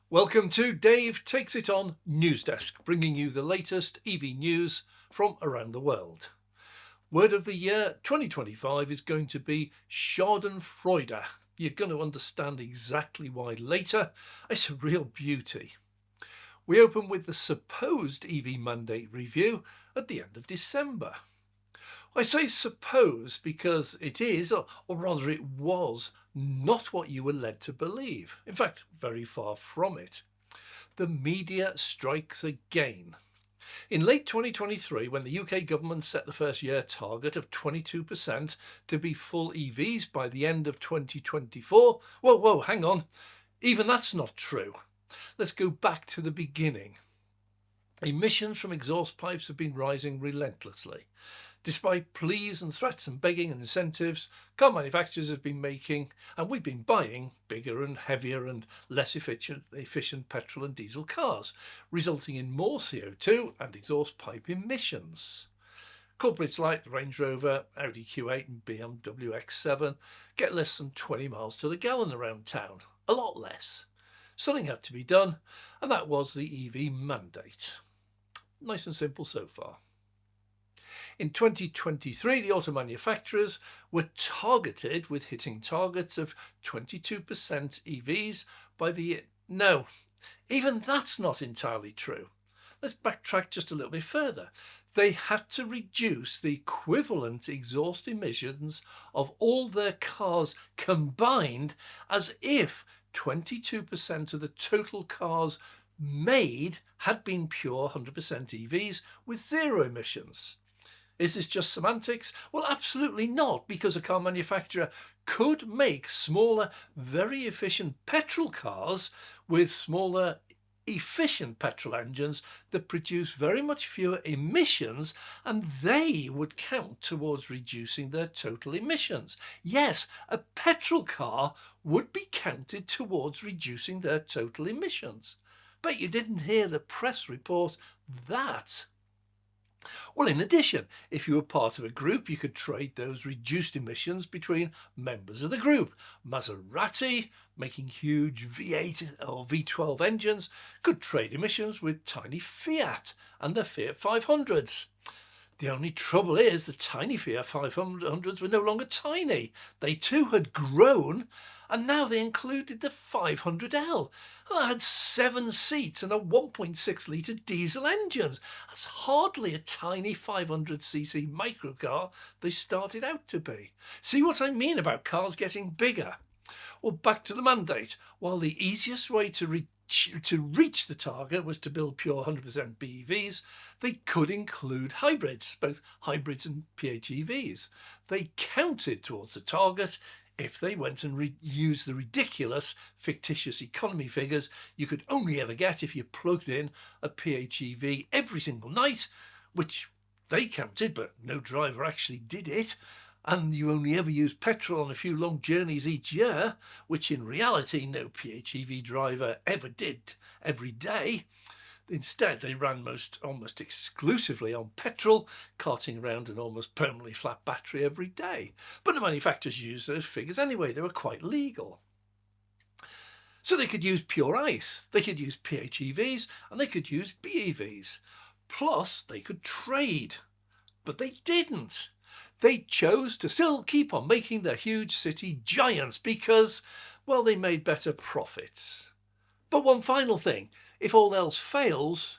Welcome to Dave Takes It On News Desk, bringing you the latest EV news from around the world. Word of the year 2025 is going to be Schadenfreude. You're going to understand exactly why later. It's a real beauty. We open with the supposed EV mandate review at the end of December. I say suppose because it is, or rather it was, not what you were led to believe. In fact, very far from it. The media strikes again. In late 2023, when the UK government set the first year target of 22% to be full EVs by the end of 2024, whoa, hang on. Even that's not true. Let's go back to the beginning. Emissions from exhaust pipes have been rising relentlessly. Despite pleas and threats and begging and incentives, car manufacturers have been making, and we've been buying, bigger and heavier and less efficient petrol and diesel cars, resulting in more CO2 and exhaust pipe emissions. Corporates like Range Rover, Audi Q8 and BMW X7 get less than 20 miles to the gallon around town, a lot less. Something had to be done, and that was the EV mandate. Nice and simple so far. In 2023, the auto manufacturers were targeted with hitting targets of 22% EVs by the year. No, even that's not entirely true. Let's backtrack just a little bit further. They had to reduce the equivalent exhaust emissions of all their cars combined as if 22% of the total cars made had been pure 100% EVs with zero emissions. Is this just semantics? Well, absolutely not, because a car manufacturer could make smaller, very efficient petrol cars with smaller, efficient petrol engines that produce very much fewer emissions, and they would count towards reducing their total emissions. Yes, a petrol car would be counted towards reducing their total emissions. But you didn't hear the press report that. Well, in addition, if you were part of a group, you could trade those reduced emissions between members of the group. Maserati, making huge V8 or V12 engines, could trade emissions with tiny Fiat and the Fiat 500s. The only trouble is the tiny Fiat 500s were no longer tiny. They too had grown, and now they included the 500L. That had 7 seats and a 1.6 litre diesel engines. That's hardly a tiny 500cc microcar they started out to be. See what I mean about cars getting bigger? Well, back to the mandate. While the easiest way to reach the target was to build pure 100% BEVs, they could include hybrids, both hybrids and PHEVs. They counted towards the target if they went and used the ridiculous fictitious economy figures you could only ever get if you plugged in a PHEV every single night, which they counted, but no driver actually did it. And you only ever use petrol on a few long journeys each year, which in reality no PHEV driver ever did every day. Instead, they ran almost exclusively on petrol, carting around an almost permanently flat battery every day. But the manufacturers used those figures anyway. They were quite legal. So they could use pure ICE, they could use PHEVs, and they could use BEVs. Plus, they could trade. But they didn't. They chose to still keep on making their huge city giants because, well, they made better profits. But one final thing, if all else fails,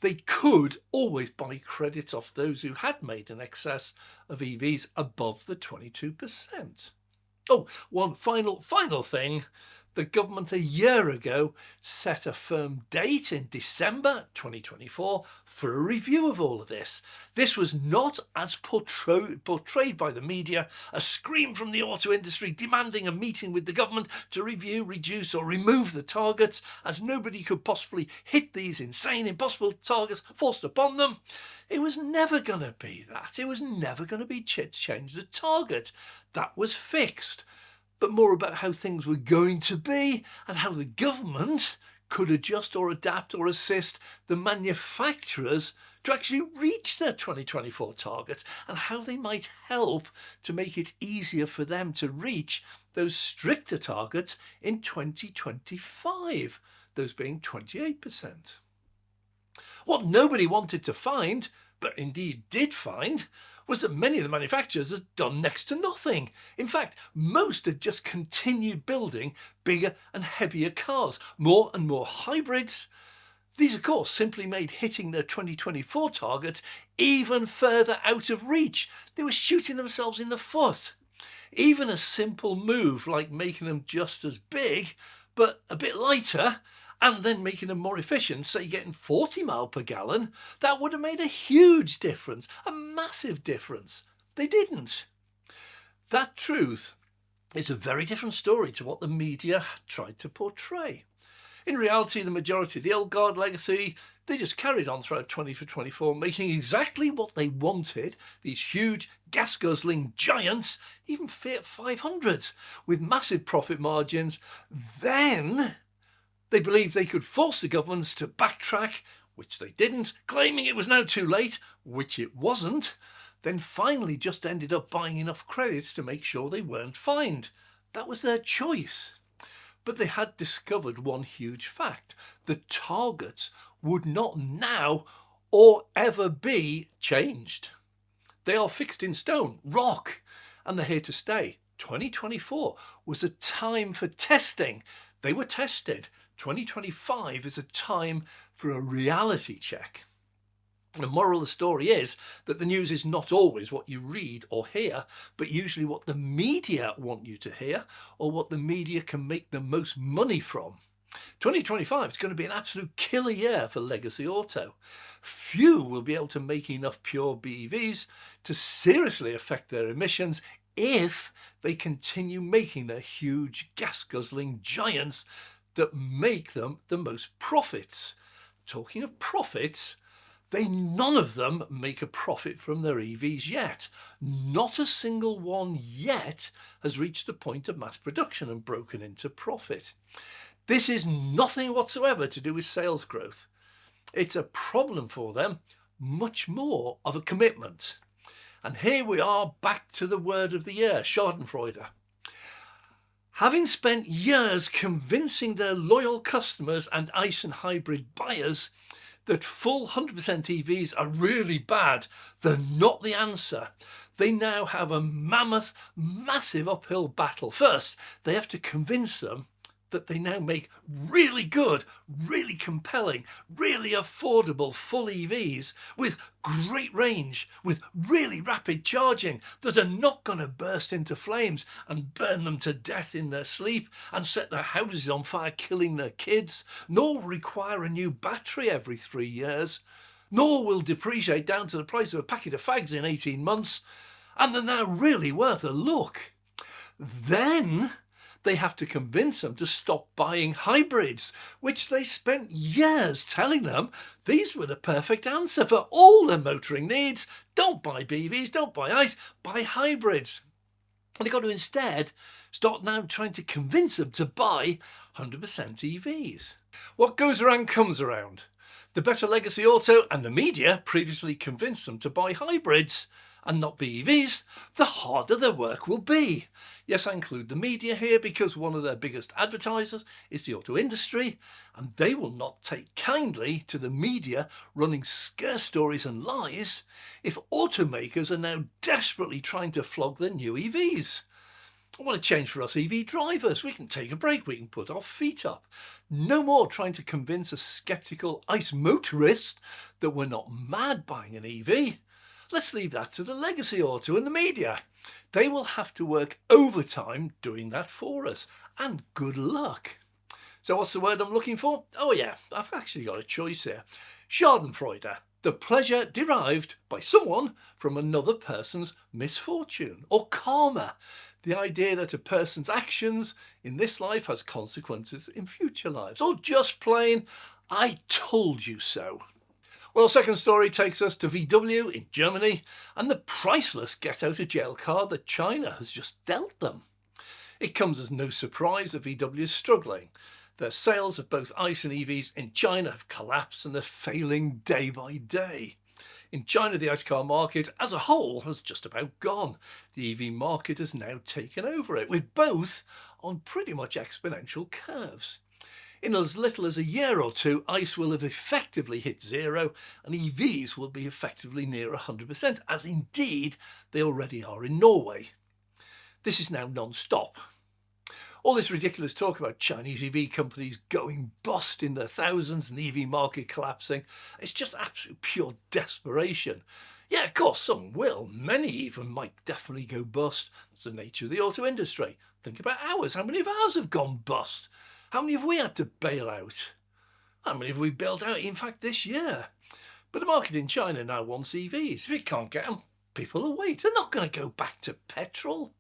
they could always buy credits off those who had made an excess of EVs above the 22%. Oh, one final thing. The government a year ago set a firm date in December 2024 for a review of all of this. This was not, as portrayed by the media, a scream from the auto industry demanding a meeting with the government to review, reduce or remove the targets, as nobody could possibly hit these insane, impossible targets forced upon them. It was never going to be that. It was never going to be change the target. That was fixed. But more about how things were going to be and how the government could adjust or adapt or assist the manufacturers to actually reach their 2024 targets, and how they might help to make it easier for them to reach those stricter targets in 2025. those being 28%. What nobody wanted to find, but indeed did find, was that many of the manufacturers had done next to nothing. In fact, most had just continued building bigger and heavier cars, more and more hybrids. These, of course, simply made hitting their 2024 targets even further out of reach. They were shooting themselves in the foot. Even a simple move like making them just as big, but a bit lighter, and then making them more efficient, say getting 40 miles per gallon, that would have made a huge difference, a massive difference. They didn't. That truth is a very different story to what the media tried to portray. In reality, the majority of the old guard legacy, they just carried on throughout 2024, making exactly what they wanted, these huge gas-guzzling giants, even Fiat 500s, with massive profit margins. Then they believed they could force the governments to backtrack, which they didn't, claiming it was now too late, which it wasn't, then finally just ended up buying enough credits to make sure they weren't fined. That was their choice. But they had discovered one huge fact. The targets would not now or ever be changed. They are fixed in stone, rock, and they're here to stay. 2024 was a time for testing. They were tested. 2025 is a time for a reality check. The moral of the story is that the news is not always what you read or hear, but usually what the media want you to hear or what the media can make the most money from. 2025 is going to be an absolute killer year for legacy auto. Few will be able to make enough pure BEVs to seriously affect their emissions if they continue making their huge gas-guzzling giants that make them the most profits. Talking of profits, none of them make a profit from their EVs yet. Not a single one yet has reached the point of mass production and broken into profit. This is nothing whatsoever to do with sales growth. It's a problem for them, much more of a commitment. And here we are back to the word of the year, Schadenfreude. Having spent years convincing their loyal customers and ICE and hybrid buyers that full 100% EVs are really bad, they're not the answer. They now have a mammoth, massive uphill battle. First, they have to convince them that they now make really good, really compelling, really affordable full EVs with great range, with really rapid charging that are not going to burst into flames and burn them to death in their sleep and set their houses on fire, killing their kids, nor require a new battery every 3 years, nor will depreciate down to the price of a packet of fags in 18 months, and they're now really worth a look. Then they have to convince them to stop buying hybrids, which they spent years telling them these were the perfect answer for all their motoring needs. Don't buy BEVs, don't buy ICE, buy hybrids. And they've got to instead start now trying to convince them to buy 100% EVs. What goes around comes around. The Better Legacy Auto and the media previously convinced them to buy hybrids and not BEVs, the harder their work will be. Yes, I include the media here because one of their biggest advertisers is the auto industry, and they will not take kindly to the media running scare stories and lies if automakers are now desperately trying to flog their new EVs. What a change for us EV drivers. We can take a break, we can put our feet up. No more trying to convince a sceptical ICE motorist that we're not mad buying an EV. Let's leave that to the legacy auto and the media. They will have to work overtime doing that for us. And good luck. So what's the word I'm looking for? Oh yeah, I've actually got a choice here. Schadenfreude, the pleasure derived by someone from another person's misfortune. Or karma, the idea that a person's actions in this life has consequences in future lives. Or just plain, I told you so. Well, second story takes us to VW in Germany and the priceless get-out-of-jail card that China has just dealt them. It comes as no surprise that VW is struggling. Their sales of both ICE and EVs in China have collapsed and they're failing day by day. In China, the ICE car market as a whole has just about gone. The EV market has now taken over it, with both on pretty much exponential curves. In as little as a year or two, ICE will have effectively hit zero and EVs will be effectively near 100%, as indeed they already are in Norway. This is now non-stop. All this ridiculous talk about Chinese EV companies going bust in their thousands and the EV market collapsing, it's just absolute pure desperation. Yeah, of course, some will. Many even might definitely go bust. That's the nature of the auto industry. Think about ours. How many of ours have gone bust? How many have we had to bail out? How many have we bailed out, in fact, this year? But the market in China now wants EVs. If it can't get them, people will wait. They're not going to go back to petrol.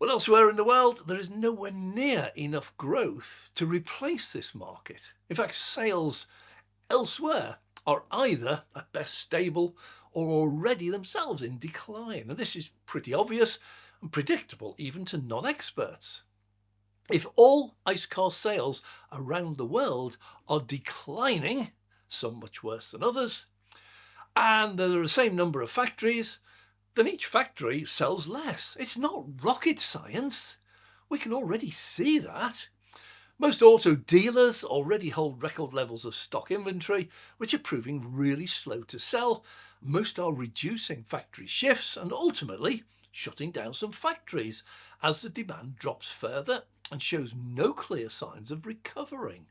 Well, elsewhere in the world, there is nowhere near enough growth to replace this market. In fact, sales elsewhere are either at best stable or already themselves in decline. And this is pretty obvious and predictable even to non-experts. If all ICE car sales around the world are declining, some much worse than others, and there are the same number of factories, then each factory sells less. It's not rocket science. We can already see that. Most auto dealers already hold record levels of stock inventory, which are proving really slow to sell. Most are reducing factory shifts and ultimately shutting down some factories as the demand drops further and shows no clear signs of recovering.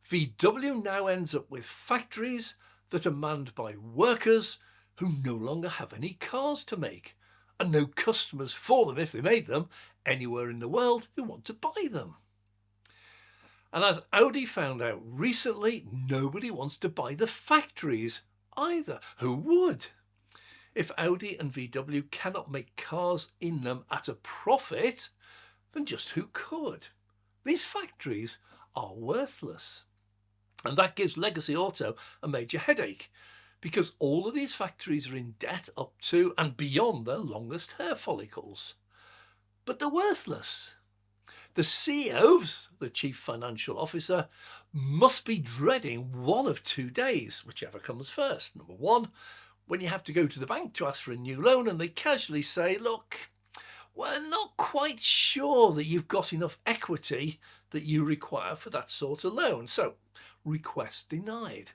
VW now ends up with factories that are manned by workers who no longer have any cars to make, and no customers for them if they made them anywhere in the world who want to buy them. And as Audi found out recently, nobody wants to buy the factories either. Who would? If Audi and VW cannot make cars in them at a profit, then just who could? These factories are worthless. And that gives Legacy Auto a major headache, because all of these factories are in debt up to and beyond their longest hair follicles. But they're worthless. The CEO, the Chief Financial Officer, must be dreading one of 2 days, whichever comes first. Number one, when you have to go to the bank to ask for a new loan and they casually say, look, we're not quite sure that you've got enough equity that you require for that sort of loan. So, request denied.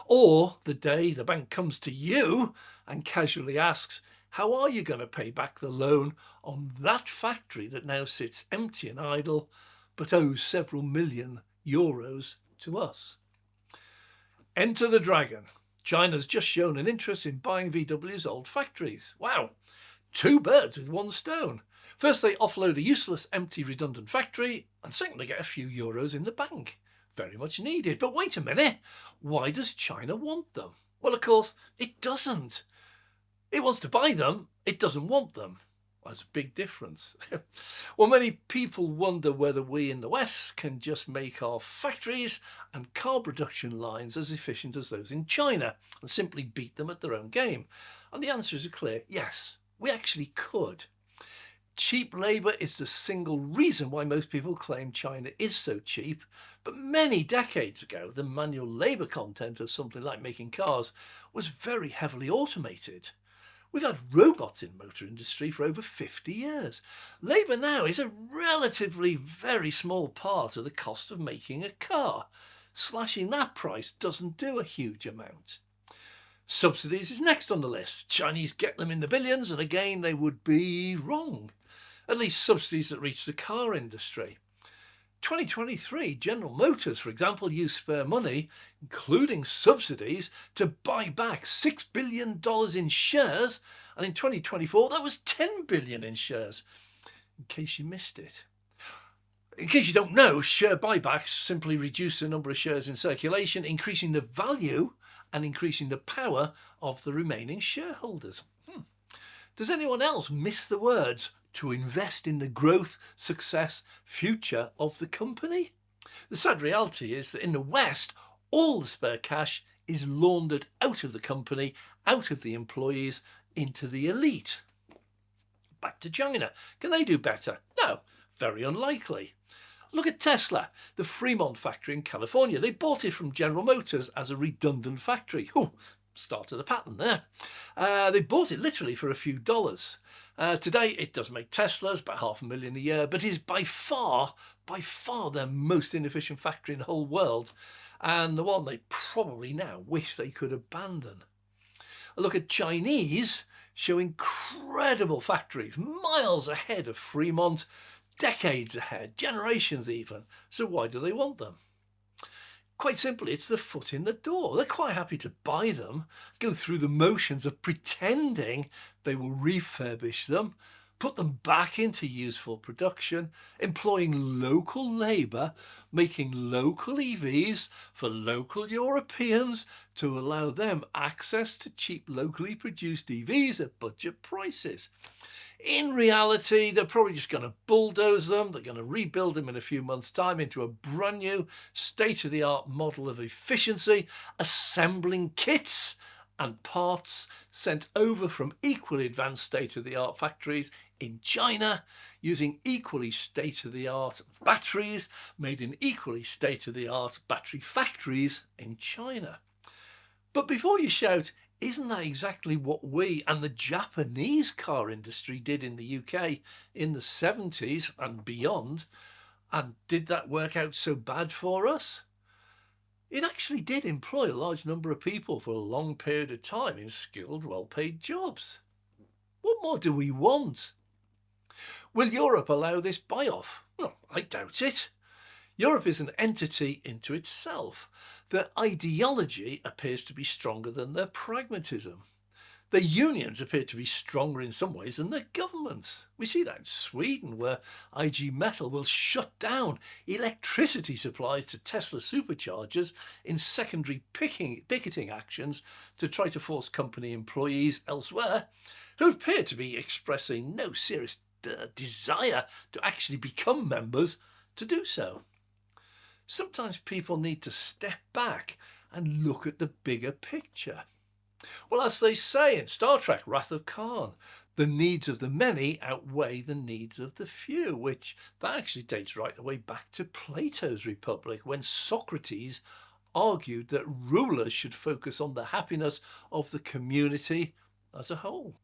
Or the day the bank comes to you and casually asks, how are you going to pay back the loan on that factory that now sits empty and idle, but owes several million euros to us? Enter the dragon. China's just shown an interest in buying VW's old factories. Wow, 2 birds with 1 stone. First, they offload a useless, empty, redundant factory, and second, they get a few euros in the bank. Very much needed. But wait a minute, why does China want them? Well, of course, it doesn't. It wants to buy them, it doesn't want them. That's a big difference. Well, many people wonder whether we in the West can just make our factories and car production lines as efficient as those in China and simply beat them at their own game. And the answer is a clear yes, we actually could. Cheap labour is the single reason why most people claim China is so cheap, but many decades ago the manual labour content of something like making cars was very heavily automated. We've had robots in the motor industry for over 50 years. Labour now is a relatively very small part of the cost of making a car. Slashing that price doesn't do a huge amount. Subsidies is next on the list. Chinese get them in the billions, and again they would be wrong. At least subsidies that reach the car industry. 2023, General Motors, for example, used spare money, including subsidies, to buy back $6 billion in shares, and in 2024 that was $10 billion in shares. In case you missed it. In case you don't know, share buybacks simply reduce the number of shares in circulation, increasing the value and increasing the power of the remaining shareholders. Does anyone else miss the words to invest in the growth, success, future of the company? The sad reality is that in the West, all the spare cash is laundered out of the company, out of the employees, into the elite. Back to China. Can they do better? No, very unlikely. Look at Tesla, the Fremont factory in California. They bought it from General Motors as a redundant factory. Start of the pattern there. They bought it literally for a few dollars. Today, it does make Teslas, about $500,000 a year, but is by far by far their most inefficient factory in the whole world, and the one they probably now wish they could abandon. A look at Chinese show incredible factories, miles ahead of Fremont, decades ahead, generations even. So why do they want them? Quite simply, it's the foot in the door. They're quite happy to buy them, go through the motions of pretending they will refurbish them, put them back into useful production, employing local labour, making local EVs for local Europeans to allow them access to cheap locally produced EVs at budget prices. In reality, they're probably just going to bulldoze them. They're going to rebuild them in a few months' time into a brand new state-of-the-art model of efficiency, assembling kits and parts sent over from equally advanced state-of-the-art factories in China, using equally state-of-the-art batteries made in equally state-of-the-art battery factories in China. But before you shout, isn't that exactly what we and the Japanese car industry did in the UK in the 70s and beyond? And did that work out so bad for us? It actually did employ a large number of people for a long period of time in skilled, well-paid jobs. What more do we want? Will Europe allow this buy-off? No, I doubt it. Europe is an entity into itself. Their ideology appears to be stronger than their pragmatism. Their unions appear to be stronger in some ways than their governments. We see that in Sweden, where IG Metall will shut down electricity supplies to Tesla superchargers in secondary picketing actions to try to force company employees elsewhere, who appear to be expressing no serious desire to actually become members, to do so. Sometimes people need to step back and look at the bigger picture. Well, as they say in Star Trek Wrath of Khan, the needs of the many outweigh the needs of the few, which that actually dates right the way back to Plato's Republic, when Socrates argued that rulers should focus on the happiness of the community as a whole.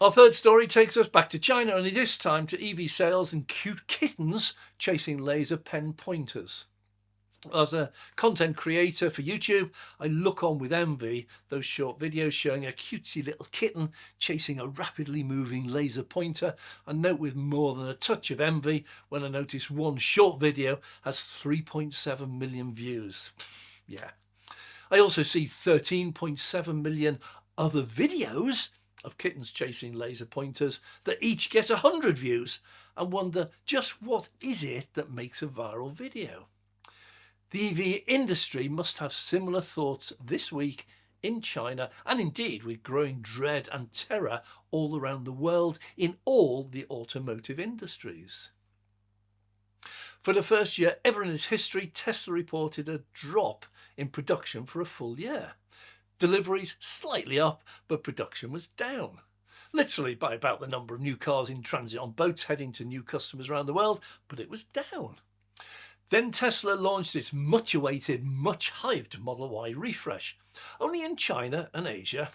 Our third story takes us back to China, only this time to EV sales and cute kittens chasing laser pen pointers. As a content creator for YouTube, I look on with envy those short videos showing a cutesy little kitten chasing a rapidly moving laser pointer, and note with more than a touch of envy when I notice one short video has 3.7 million views. Yeah. I also see 13.7 million other videos of kittens chasing laser pointers that each get 100 views, and wonder just what is it that makes a viral video. The EV industry must have similar thoughts this week in China, and indeed with growing dread and terror all around the world in all the automotive industries. For the first year ever in its history, Tesla reported a drop in production for a full year. Deliveries slightly up, but production was down. Literally by about the number of new cars in transit on boats heading to new customers around the world, but it was down. Then Tesla launched its much-awaited, much-hyped Model Y refresh, only in China and Asia.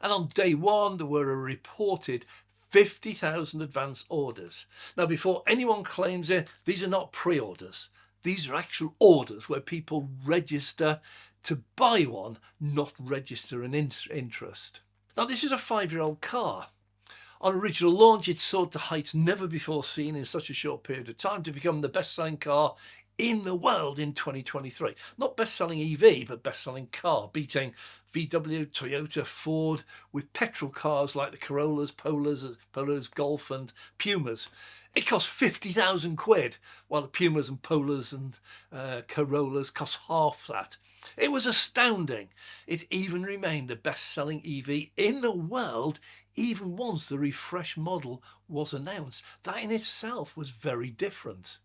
And on day one, there were a reported 50,000 advance orders. Now, before anyone claims it, these are not pre-orders. These are actual orders where people register to buy one, not register an interest. Now, this is a 5-year-old car. On original launch, it soared to heights never before seen in such a short period of time to become the best-selling car in the world in 2023. Not best-selling EV, but best-selling car, beating VW, Toyota, Ford, with petrol cars like the Corollas, Polos, Golf and Pumas. It cost 50,000 quid, while the Pumas and Polas and Corollas cost half that. It was astounding. It even remained the best-selling EV in the world even once the refresh model was announced. That in itself was very different.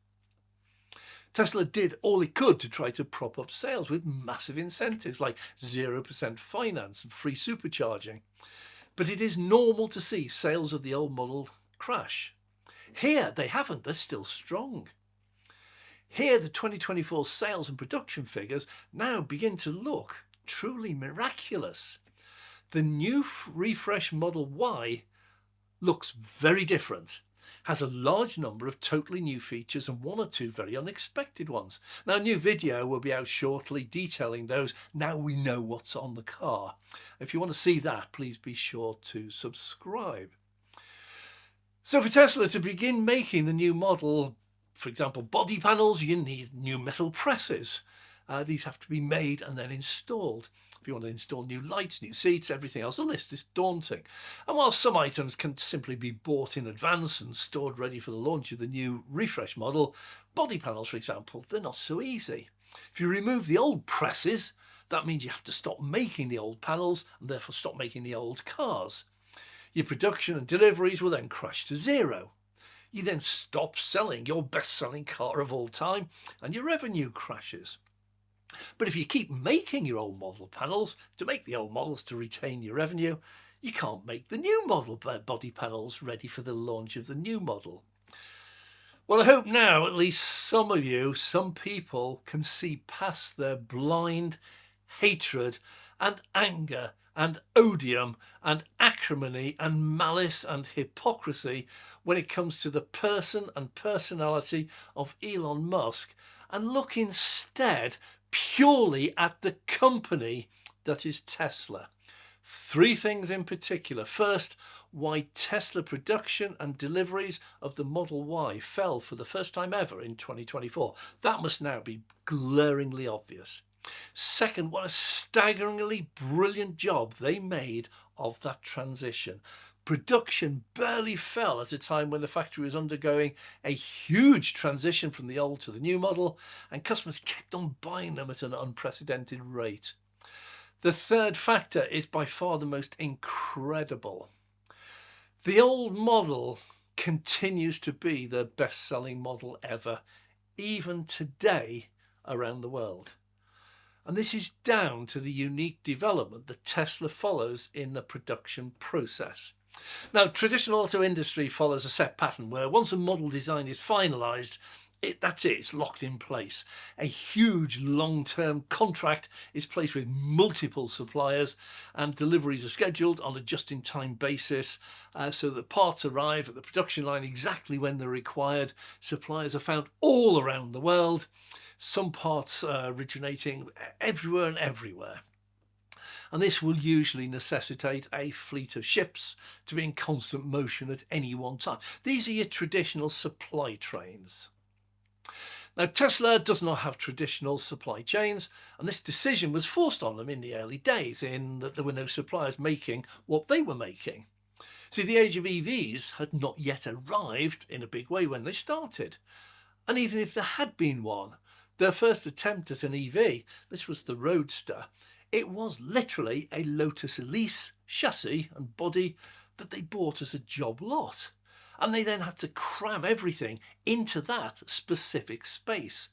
Tesla did all it could to try to prop up sales with massive incentives like 0% finance and free supercharging. But it is normal to see sales of the old model crash. Here they haven't, they're still strong. Here the 2024 sales and production figures now begin to look truly miraculous. The new refresh Model Y looks very different. has a large number of totally new features and one or two very unexpected ones. Now, a new video will be out shortly detailing those. Now we know what's on the car. If you want to see that, please be sure to subscribe. So for Tesla to begin making the new model, for example, body panels, you need new metal presses. These have to be made and then installed. If you want to install new lights, new seats, everything else, the list is daunting. And while some items can simply be bought in advance and stored ready for the launch of the new refresh model, body panels, for example, they're not so easy. If you remove the old presses, that means you have to stop making the old panels and therefore stop making the old cars. Your production and deliveries will then crash to zero. You then stop selling your best-selling car of all time and your revenue crashes. But if you keep making your old model panels to make the old models to retain your revenue, you can't make the new model body panels ready for the launch of the new model. Well, I hope now at least some of you, some people, can see past their blind hatred and anger and odium and acrimony and malice and hypocrisy when it comes to the person and personality of Elon Musk, and look instead purely at the company that is Tesla. Three things in particular. First, why Tesla production and deliveries of the Model Y fell for the first time ever in 2024. That must now be glaringly obvious. Second, what a staggeringly brilliant job they made of that transition. Production barely fell at a time when the factory was undergoing a huge transition from the old to the new model, and customers kept on buying them at an unprecedented rate. The third factor is by far the most incredible. The old model continues to be the best-selling model ever, even today around the world. And this is down to the unique development that Tesla follows in the production process. Now, traditional auto industry follows a set pattern where once a model design is finalised, that's it, it's locked in place. A huge long-term contract is placed with multiple suppliers and deliveries are scheduled on a just-in-time basis so that parts arrive at the production line exactly when they're required. Suppliers are found all around the world, some parts originating everywhere and everywhere. And this will usually necessitate a fleet of ships to be in constant motion at any one time. These are your traditional supply trains. Now, Tesla does not have traditional supply chains, and this decision was forced on them in the early days, in that there were no suppliers making what they were making. See, the age of EVs had not yet arrived in a big way when they started. And even if there had been one, their first attempt at an EV, this was the Roadster, it was literally a Lotus Elise chassis and body that they bought as a job lot. And they then had to cram everything into that specific space.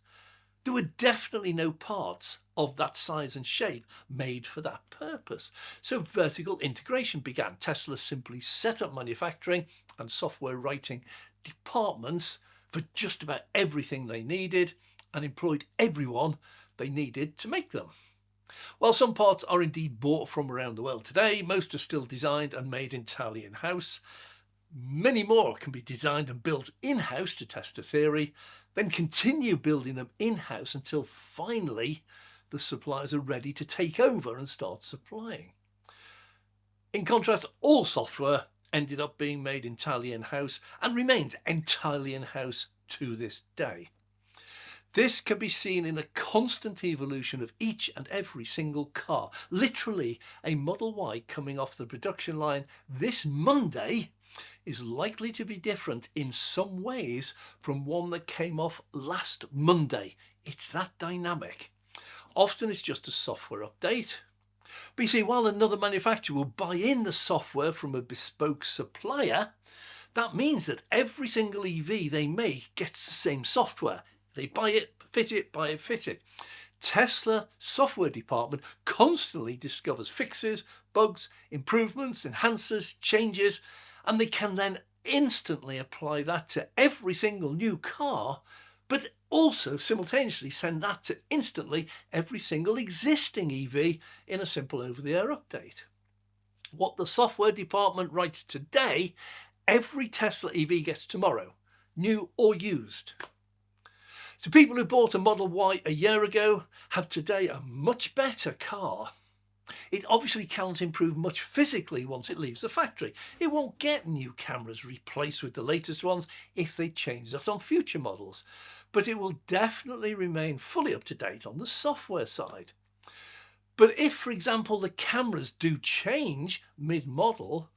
There were definitely no parts of that size and shape made for that purpose. So vertical integration began. Tesla simply set up manufacturing and software writing departments for just about everything they needed and employed everyone they needed to make them. While some parts are indeed bought from around the world today, most are still designed and made entirely in-house. Many more can be designed and built in-house to test a theory, then continue building them in-house until finally the suppliers are ready to take over and start supplying. In contrast, all software ended up being made entirely in-house and remains entirely in-house to this day. This can be seen in a constant evolution of each and every single car. Literally, a Model Y coming off the production line this Monday is likely to be different in some ways from one that came off last Monday. It's that dynamic. Often it's just a software update. But you see, while another manufacturer will buy in the software from a bespoke supplier, that means that every single EV they make gets the same software. They buy it, fit it, buy it, fit it. Tesla software department constantly discovers fixes, bugs, improvements, enhancers, changes, and they can then instantly apply that to every single new car, but also simultaneously send that to instantly every single existing EV in a simple over-the-air update. What the software department writes today every Tesla EV gets tomorrow, new or used. So people who bought a Model Y a year ago have today a much better car. It obviously can't improve much physically once it leaves the factory. It won't get new cameras replaced with the latest ones if they change that on future models. But it will definitely remain fully up to date on the software side. But if, for example, the cameras do change mid-model,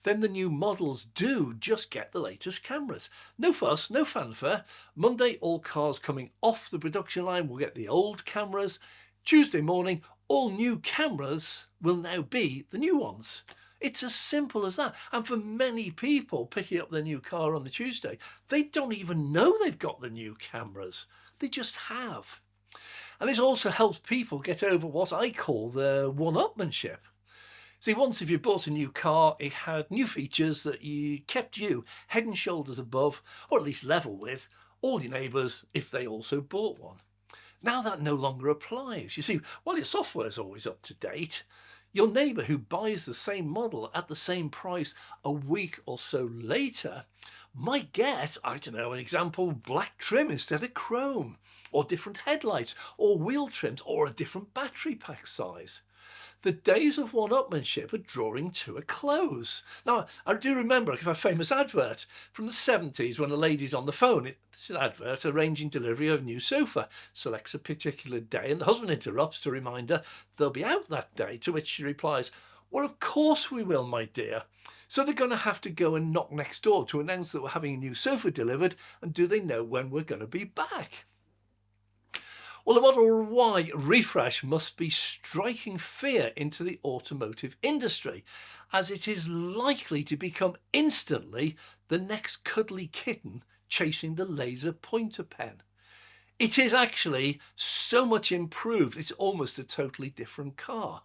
then the new models do just get the latest cameras. No fuss, no fanfare. Monday, all cars coming off the production line will get the old cameras. Tuesday morning, all new cameras will now be the new ones. It's as simple as that. And for many people picking up their new car on the Tuesday, they don't even know they've got the new cameras. They just have. And this also helps people get over what I call the one-upmanship. See, once if you bought a new car, it had new features that kept you head and shoulders above, or at least level with, all your neighbours if they also bought one. Now that no longer applies. You see, while your software is always up to date, your neighbour who buys the same model at the same price a week or so later might get, I don't know, an example, black trim instead of chrome, or different headlights, or wheel trims, or a different battery pack size. The days of one-upmanship are drawing to a close. Now, I do remember a famous advert from the 70s when a lady's on the phone. It's an advert arranging delivery of a new sofa, selects a particular day, and the husband interrupts to remind her they'll be out that day, to which she replies, "Well, of course we will, my dear." So they're going to have to go and knock next door to announce that we're having a new sofa delivered, and do they know when we're going to be back? Well, the Model Y refresh must be striking fear into the automotive industry, as it is likely to become instantly the next cuddly kitten chasing the laser pointer pen. It is actually so much improved, it's almost a totally different car.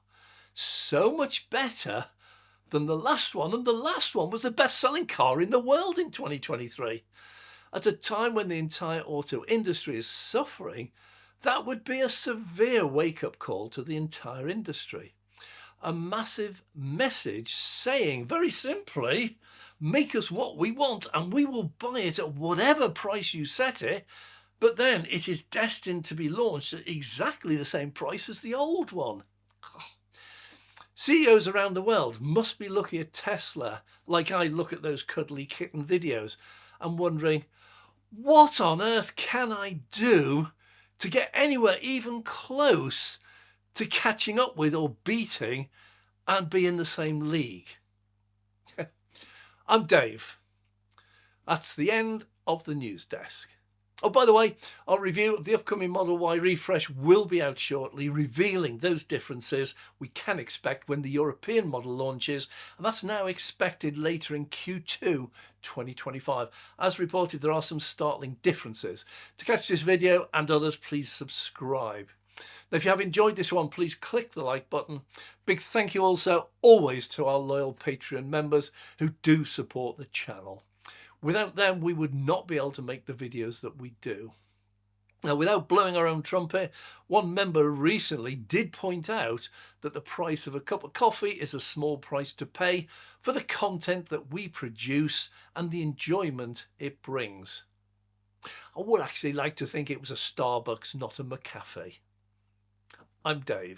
So much better than the last one, and the last one was the best-selling car in the world in 2023. At a time when the entire auto industry is suffering, that would be a severe wake-up call to the entire industry. A massive message saying, very simply, make us what we want and we will buy it at whatever price you set it, but then it is destined to be launched at exactly the same price as the old one. CEOs around the world must be looking at Tesla like I look at those cuddly kitten videos and wondering, what on earth can I do to get anywhere even close to catching up with or beating and be in the same league? I'm Dave. That's the end of the news desk. Oh, by the way, our review of the upcoming Model Y refresh will be out shortly, revealing those differences we can expect when the European model launches, and that's now expected later in Q2 2025. As reported, there are some startling differences. To catch this video and others, please subscribe. Now, if you have enjoyed this one, please click the like button. Big thank you also always to our loyal Patreon members who do support the channel. Without them, we would not be able to make the videos that we do. Now, without blowing our own trumpet, one member recently did point out that the price of a cup of coffee is a small price to pay for the content that we produce and the enjoyment it brings. I would actually like to think it was a Starbucks, not a McCafe. I'm Dave.